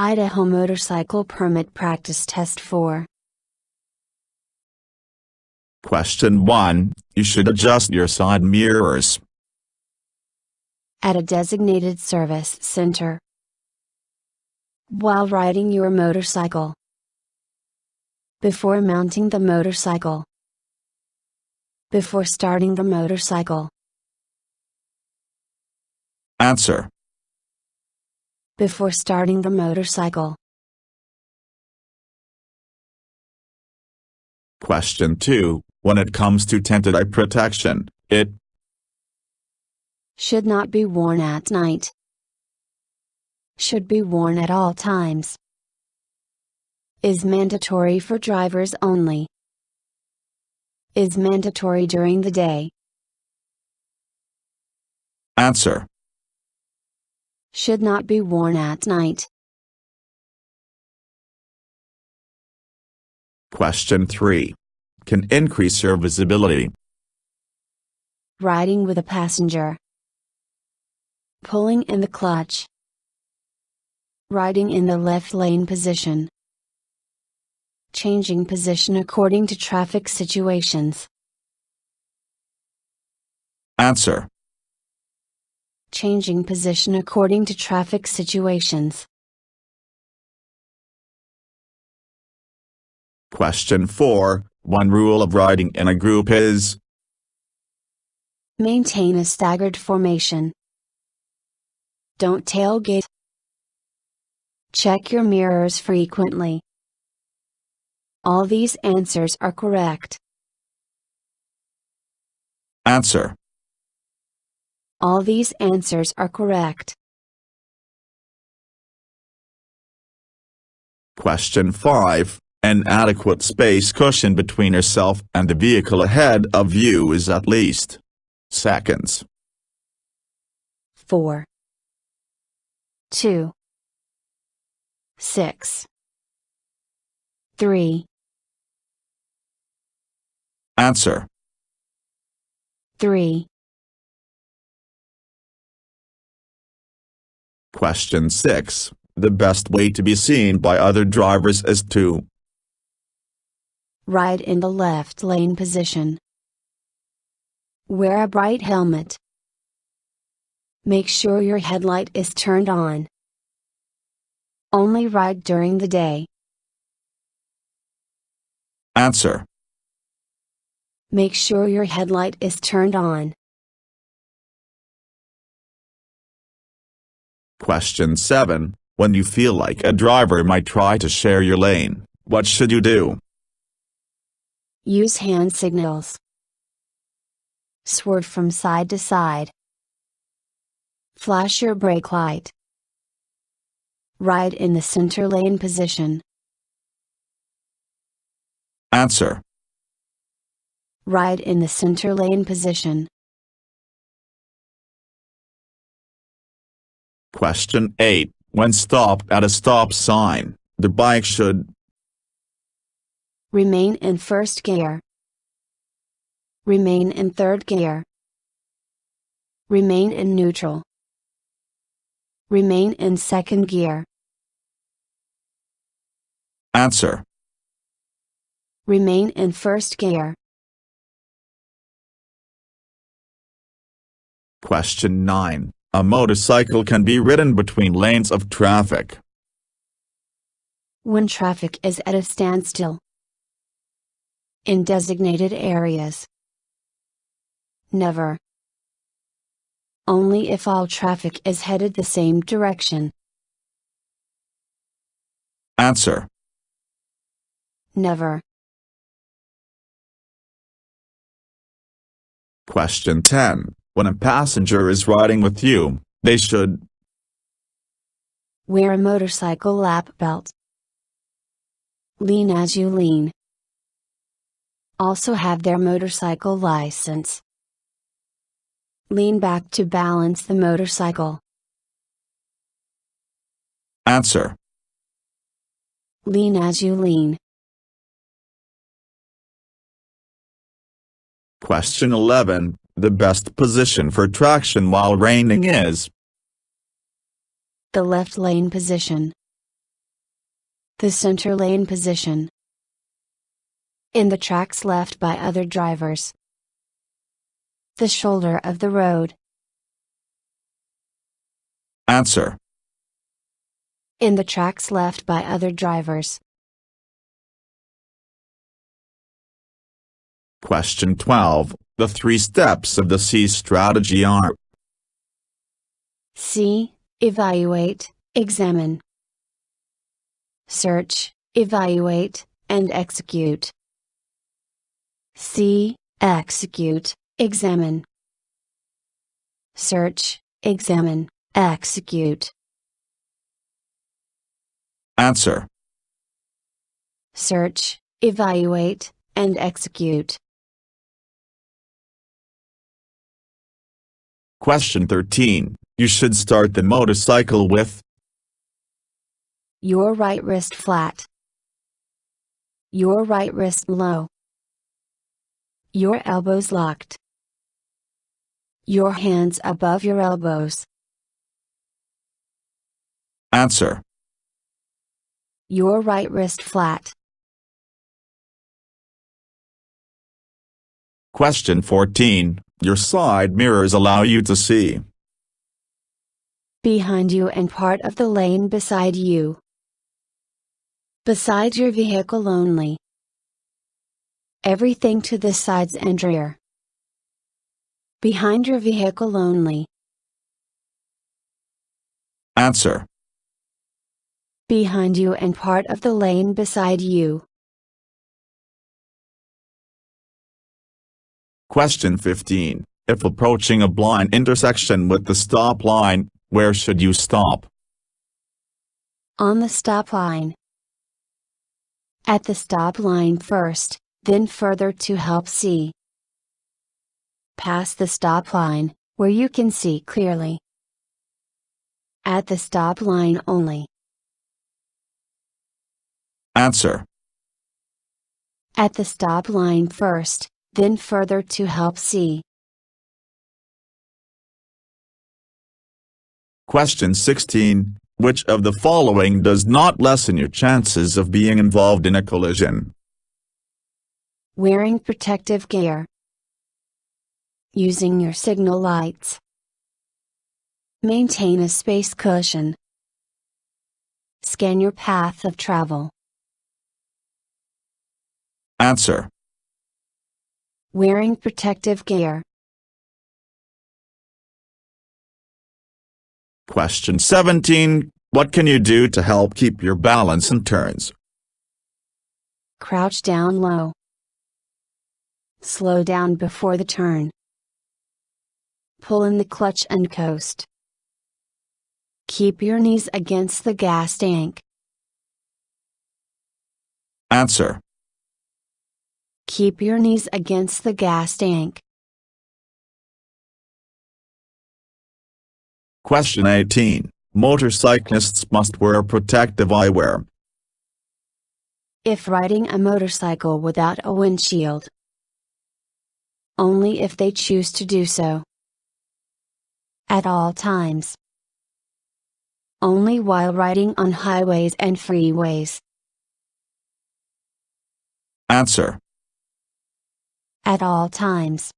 Idaho Motorcycle Permit Practice Test 4. Question 1. You should adjust your side mirrors At a designated service center. While riding your motorcycle. Before mounting the motorcycle. Before starting the motorcycle. Answer. Before starting the motorcycle. Question 2. When it comes to tinted eye protection, it should not be worn at night. Should be worn at all times. Is mandatory for drivers only. Is mandatory during the day. Answer. Should not be worn at night. Question 3. Can increase your visibility. Riding with a passenger. Pulling in the clutch. Riding in the left lane position. Changing position according to traffic situations. Answer. Changing position according to traffic situations. Question 4. One rule of riding in a group is maintain a staggered formation. Don't tailgate. Check your mirrors frequently. All these answers are correct. Answer. All these answers are correct. Question 5. An adequate space cushion between yourself and the vehicle ahead of you is at least seconds. 4. 2. 6. 3. Answer. 3. Question 6. The best way to be seen by other drivers is to ride in the left lane position. Wear a bright helmet. Make sure your headlight is turned on. Only ride during the day. Answer. Make sure your headlight is turned on. Question 7. When you feel like a driver might try to share your lane, what should you do? Use hand signals. Swerve from side to side. Flash your brake light. Ride in the center lane position. Answer. Ride in the center lane position. Question 8. When stopped at a stop sign, the bike should remain in first gear. Remain in third gear. Remain in neutral. Remain in second gear. Answer. Remain in first gear. Question 9. A motorcycle can be ridden between lanes of traffic when traffic is at a standstill. In designated areas. Never. Only if all traffic is headed the same direction. Answer. Never. Question 10. When a passenger is riding with you, they should wear a motorcycle lap belt. Lean as you lean. Also have their motorcycle license. Lean back to balance the motorcycle. Answer. Lean as you lean. Question 11. The best position for traction while raining is the left lane position. The center lane position. In the tracks left by other drivers. The shoulder of the road. Answer. In the tracks left by other drivers. Question 12. The 3 steps of the C strategy are: C. Evaluate, examine. Search, evaluate, and execute. C. Execute, examine. Search, examine, execute. Answer. Search, evaluate, and execute. Question 13. You should start the motorcycle with Your right wrist flat. Your right wrist low. Your elbows locked. Your hands above your elbows. Answer. Your right wrist flat. Question 14. Your side mirrors allow you to see Behind you and part of the lane beside you. Beside your vehicle only. Everything to the sides and rear. Behind your vehicle only. Answer. Behind you and part of the lane beside you. Question 15. If approaching a blind intersection with the stop line, where should you stop? On the stop line. At the stop line first, then further to help see. Past the stop line, where you can see clearly. At the stop line only. Answer. At the stop line first, then further to help see. Question 16. Which of the following does not lessen your chances of being involved in a collision? Wearing protective gear. Using your signal lights. Maintain a space cushion. Scan your path of travel. Answer. Wearing protective gear. Question 17. What can you do to help keep your balance in turns? Crouch down low. Slow down before the turn. Pull in the clutch and coast. Keep your knees against the gas tank. Answer. Keep your knees against the gas tank. Question 18. Motorcyclists must wear protective eyewear. If riding a motorcycle without a windshield. Only if they choose to do so. At all times. Only while riding on highways and freeways. Answer. At all times.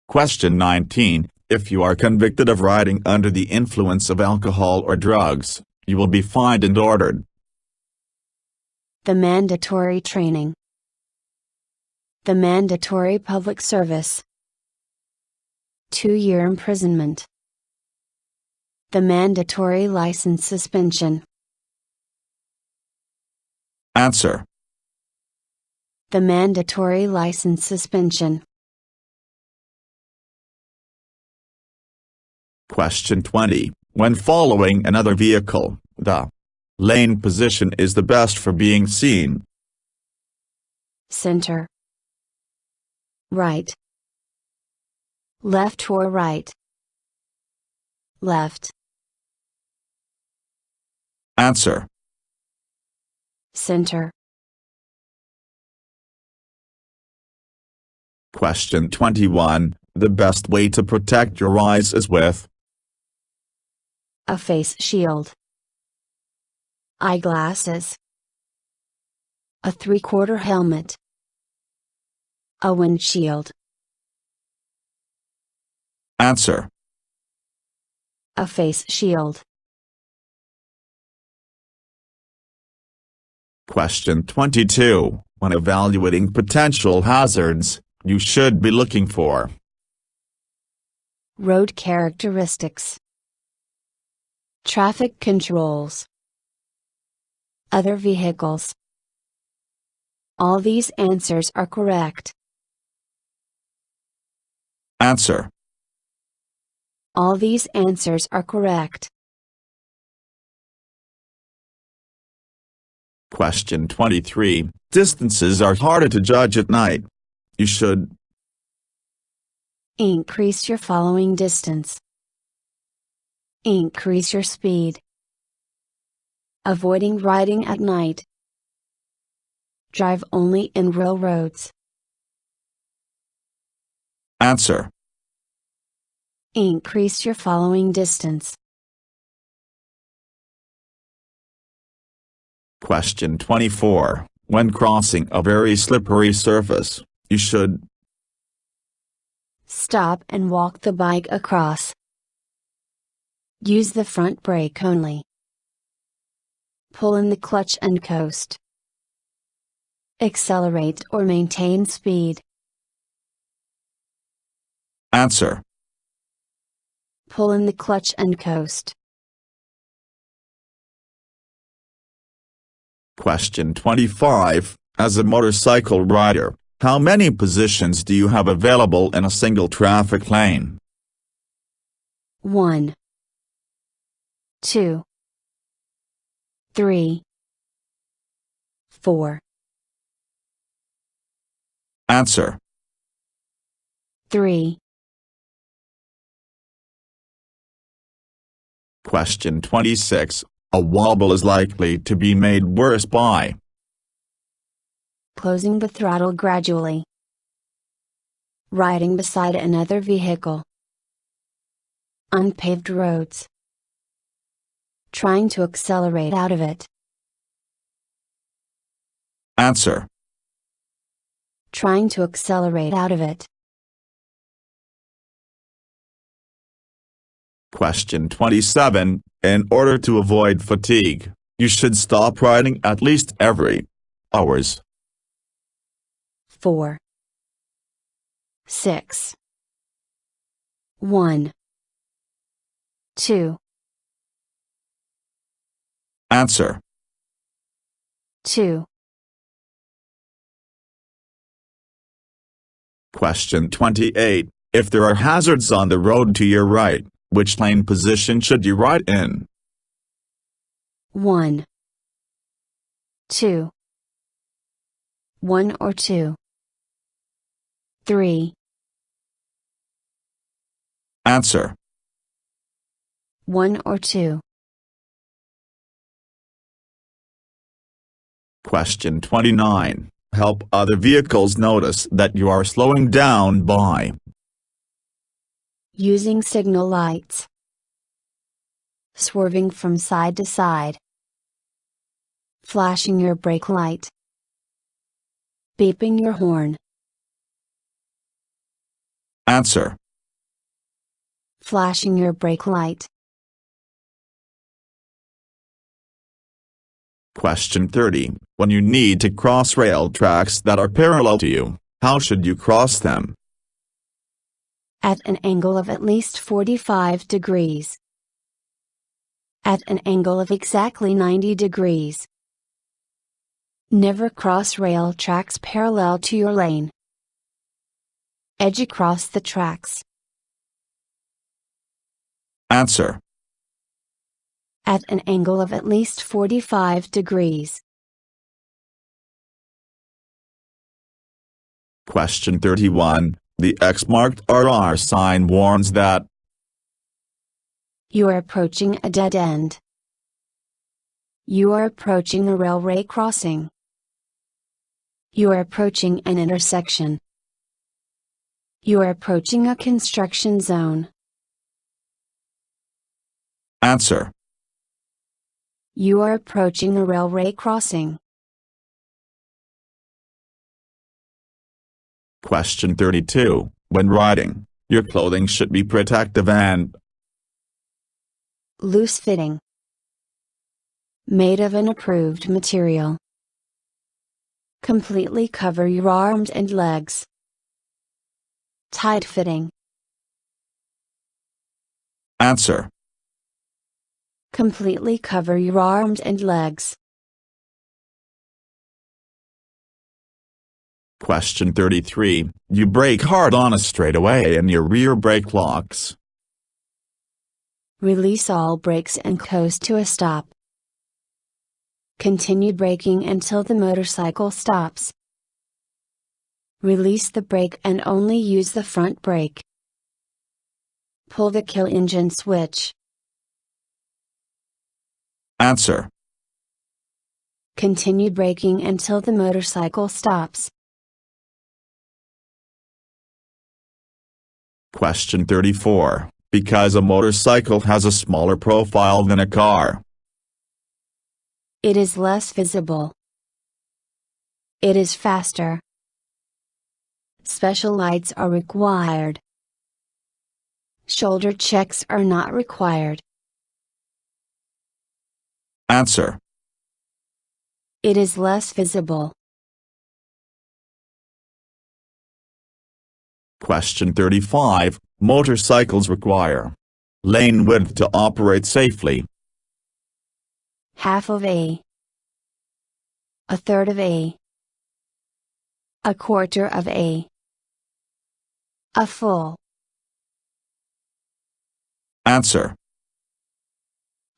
Question 19. If you are convicted of riding under the influence of alcohol or drugs, you will be fined and ordered. The mandatory training. The mandatory public service. 2-year imprisonment. The mandatory license suspension. Answer. The mandatory license suspension. Question 20. When following another vehicle, the lane position is the best for being seen. Center. Right. Left or right. Left. Answer. Center. Question 21. The best way to protect your eyes is with A face shield. Eyeglasses. A 3/4 helmet. A windshield. Answer. A face shield. Question 22. When evaluating potential hazards, you should be looking for Road characteristics. Traffic controls. Other vehicles. All these answers are correct. Answer. All these answers are correct. Question 23. Distances are harder to judge at night. You should Increase your following distance. Increase your speed. Avoiding riding at night. Drive only in real roads. Answer. Increase your following distance. Question 24. When crossing a very slippery surface, you should Stop and walk the bike across. Use the front brake only. Pull in the clutch and coast. Accelerate or maintain speed. Answer. Pull in the clutch and coast. Question 25. As a motorcycle rider, how many positions do you have available in a single traffic lane? 1, 2, 3, 4. Answer. 3. Question 26. A wobble is likely to be made worse by Closing the throttle gradually. Riding beside another vehicle. Unpaved roads. Trying to accelerate out of it. Answer. Trying to accelerate out of it. Question 27. In order to avoid fatigue, you should stop riding at least every hours. 4, 6, 1, 2. Answer. 2. Question 28. If there are hazards on the road to your right, which lane position should you ride in? 1, 2. 1 or 2. 3. Answer. 1 or 2. Question 29. Help other vehicles notice that you are slowing down by Using signal lights. Swerving from side to side. Flashing your brake light. Beeping your horn. Answer. Flashing your brake light. Question 30. When you need to cross rail tracks that are parallel to you, how should you cross them? At an angle of at least 45 degrees. At an angle of exactly 90 degrees. Never cross rail tracks parallel to your lane. Edge across the tracks. Answer. At an angle of at least 45 degrees. Question 31. The X marked RR sign warns that You are approaching a dead end. You are approaching a railway crossing. You are approaching an intersection. You are approaching a construction zone. Answer. You are approaching a railway crossing. Question 32. When riding, your clothing should be protective and Loose-fitting. Made of an approved material. Completely cover your arms and legs. Tight-fitting. Answer. Completely cover your arms and legs. Question 33. You brake hard on a straightaway and your rear brake locks. Release all brakes and coast to a stop. Continue braking until the motorcycle stops. Release the brake and only use the front brake. Pull the kill engine switch. Answer. Continue braking until the motorcycle stops. Question 34. Because a motorcycle has a smaller profile than a car. It is less visible. It is faster. Special lights are required. Shoulder checks are not required. Answer. It is less visible. Question 35. Motorcycles require lane width to operate safely. Half of a third of a quarter of a full. Answer.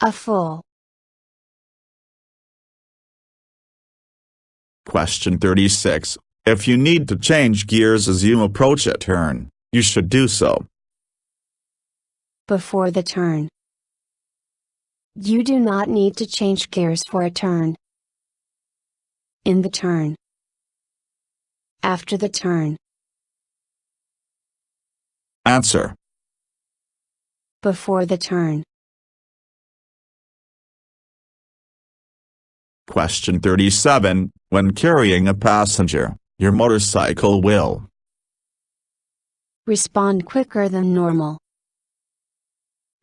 A full. Question 36. If you need to change gears as you approach a turn, you should do so Before the turn. You do not need to change gears for a turn. In the turn. After the turn. Answer. Before the turn. Question 37. When carrying a passenger, your motorcycle will Respond quicker than normal.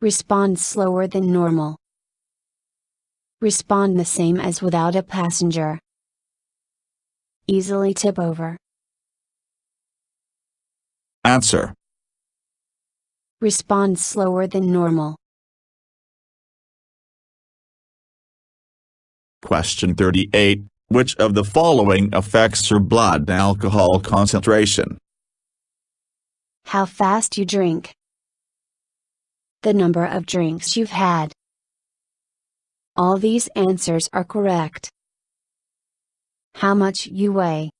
Respond slower than normal. Respond the same as without a passenger. Easily tip over. Answer. Respond slower than normal. Question 38. Which of the following affects your blood alcohol concentration? How fast you drink. The number of drinks you've had. All these answers are correct. How much you weigh.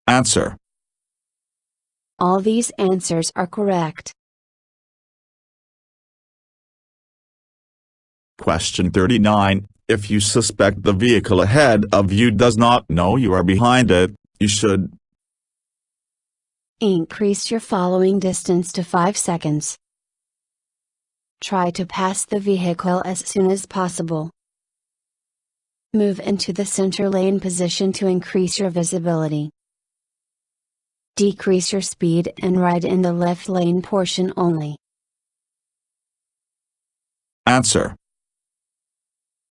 Answer. All these answers are correct. Question 39. If you suspect the vehicle ahead of you does not know you are behind it, you should Increase your following distance to 5 seconds. Try to pass the vehicle as soon as possible. Move into the center lane position to increase your visibility. Decrease your speed and ride in the left lane portion only. Answer.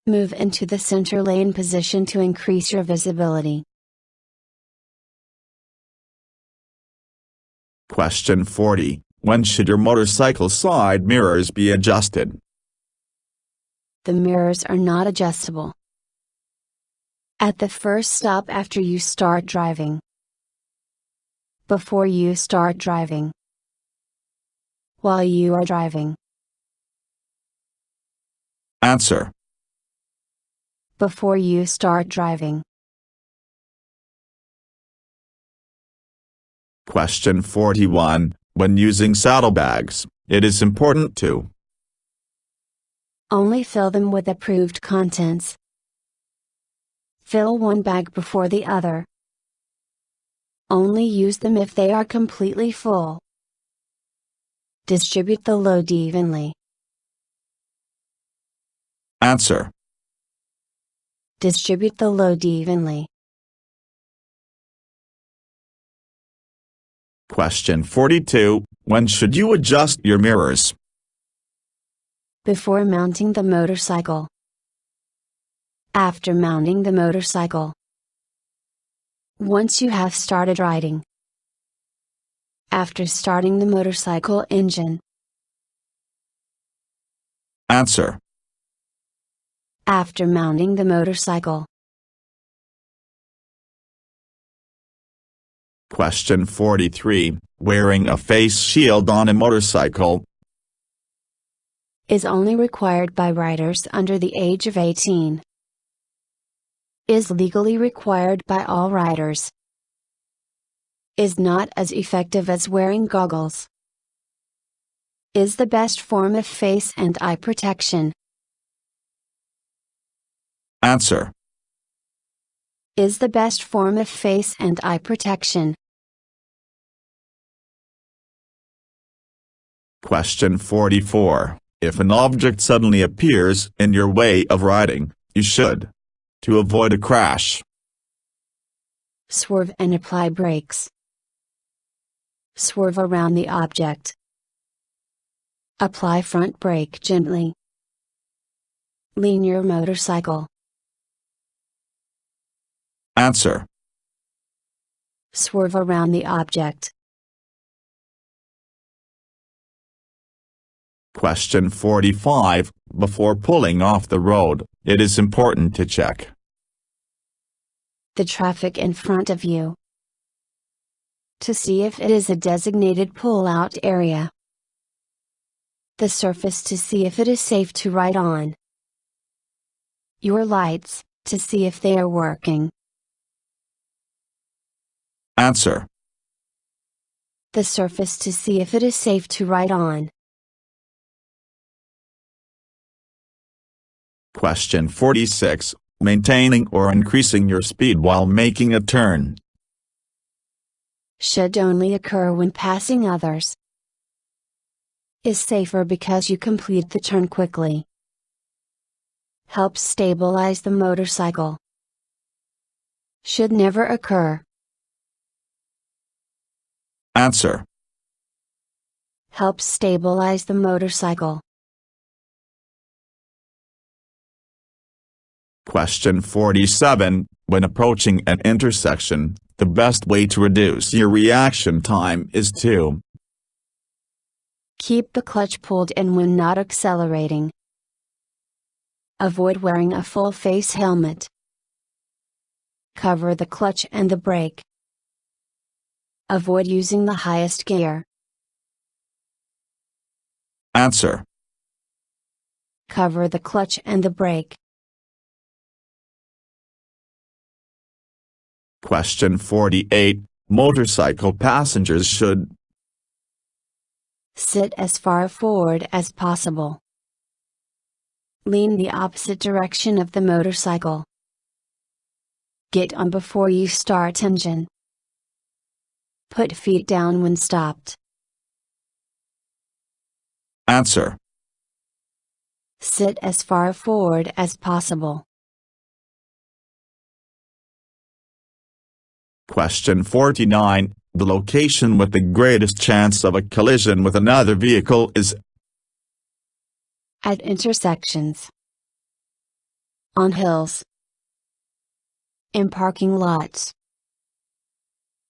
Move into the center lane position to increase your visibility. Question 40. When should your motorcycle side mirrors be adjusted? The mirrors are not adjustable. At the first stop after you start driving. Before you start driving. While you are driving. Answer. Before you start driving. Question 41. When using saddlebags, it is important to Only fill them with approved contents. Fill one bag before the other. Only use them if they are completely full. Distribute the load evenly. Answer. Distribute the load evenly. Question 42. When should you adjust your mirrors? Before mounting the motorcycle. After mounting the motorcycle. Once you have started riding. After starting the motorcycle engine. Answer. After mounting the motorcycle. Question 43. Wearing a face shield on a motorcycle is only required by riders under the age of 18. Is legally required by all riders. Is not as effective as wearing goggles. Is the best form of face and eye protection. Answer. Is the best form of face and eye protection. Question 44. If an object suddenly appears in your way of riding, you should, to avoid a crash, swerve and apply brakes. Swerve around the object. Apply front brake gently. Lean your motorcycle. Answer. Swerve around the object. Question 45. Before pulling off the road, it is important to check the traffic in front of you. To see if it is a designated pull-out area. The surface to see if it is safe to ride on. Your lights, to see if they are working. Answer. The surface to see if it is safe to ride on. Question 46. Maintaining or increasing your speed while making a turn should only occur when passing others. Is safer because you complete the turn quickly. Helps stabilize the motorcycle. Should never occur. Answer. Helps stabilize the motorcycle. Question 47. When approaching an intersection, the best way to reduce your reaction time is to keep the clutch pulled in when not accelerating. Avoid wearing a full face helmet. Cover the clutch and the brake. Avoid using the highest gear. Answer. Cover the clutch and the brake. Question 48. Motorcycle passengers should sit as far forward as possible. Lean the opposite direction of the motorcycle. Get on before you start engine. Put feet down when stopped. Answer. Sit as far forward as possible. Question 49. The location with the greatest chance of a collision with another vehicle is at intersections, on hills, in parking lots,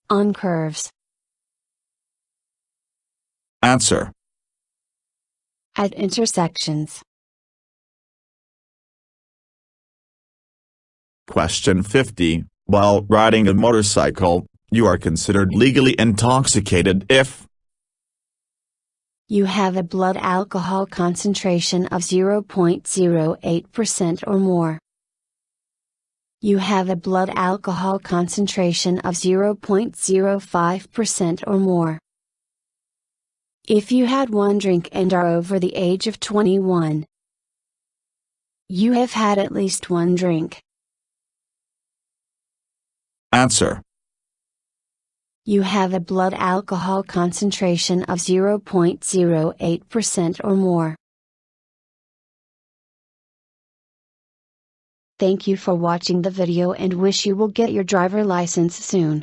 on curves. Answer. At intersections. Question 50. While riding a motorcycle, you are considered legally intoxicated if you have a blood alcohol concentration of 0.08% or more. You have a blood alcohol concentration of 0.05% or more. If you had one drink and are over the age of 21, you have had at least one drink. Answer. You have a blood alcohol concentration of 0.08% or more. Thank you for watching the video and wish you will get your driver license soon.